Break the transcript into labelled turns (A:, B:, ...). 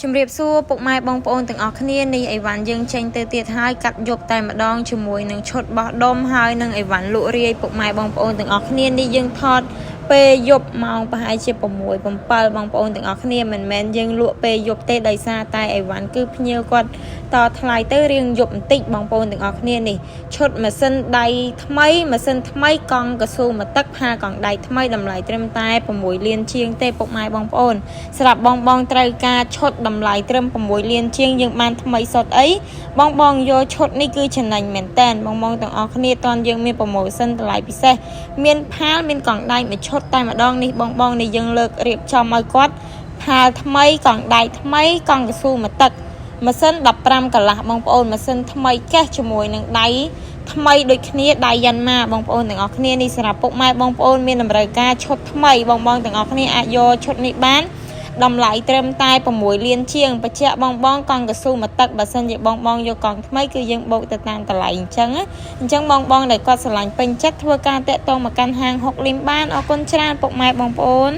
A: ជំរាបសួរពុកម៉ែបងប្អូនទាំងអស់គ្នានេះអីវ៉ាន់យើងចេញទៅទៀតហើយកាត់យប់តែម្ដងជាមួយនឹងឈុតបោះដុំហើយនឹងអីវ៉ាន់លក់រាយពុកម៉ែបងប្អូនទាំងអស់គ្នានេះយើងថតពេលយប់ម៉ោងប្រហែលជា6 7បងប្អូនទាំងអស់គ្នាមិនមែនយើងលក់ពេលយប់ទេដោយសារតែអីវ៉ាន់គឺភ្ញៀវគាត់តថ្លៃទៅរៀងយប់បន្តិចបងប្អូនទាំងអស់គ្នានេះឈុតម៉ាស៊ីនដៃថ្មីម៉ាស៊ីនថ្មីកង់កស៊ូមកទឹកផាកង់ដៃថ្មីតម្លៃត្រឹមតែ6លានជាងទេពុកម៉ែបងប្អូនសម្រាប់បងត្រូវការឈុតតម្លៃត្រឹម6លានជាងយើងបានថ្មីសុទ្ធអីបងយកឈុតនេះគឺចំណេញមែនតែនបងទាំងអស់គ្នាតន់យើងមានប្រូម៉ូសិនតម្លៃពិសេសមានផាលមានកង់ដៃមួយឈុតតែម្ដងនេះបងនេះយើងលើករៀបចំឲ្យគាត់ផាលថ្មីកង់ដៃថ្មីកង់កស៊ូមកទឹកម៉ាស៊ីន15កន្លះបងប្អូនម៉ាស៊ីនថ្មីកេះជាមួយនឹងដៃថ្មីដូចគ្នាដៃយ៉ាន់ម៉ាបងប្អូនទាំងអស់គ្នានេះសម្រាប់ពុកម៉ែបងប្អូនមានតម្រូវការឈុតថ្មីបងទាំងអស់គ្នាអាចយកឈុតនេះបានតម្លៃត្រឹមតែ6លានជាងបញ្ជាក់បងកង់កស៊ូមកទឹកបើសិនជាបងយកកង់ថ្មីគឺយើងបូកទៅតាមតម្លៃអញ្ចឹងបងដែលគាត់ស្រឡាញ់ពេញចិត្តធ្វើការតាក់ទងមកកាន់ហាងហុកលីមបានអរគុណច្រើនពុកម៉ែបងប្អូន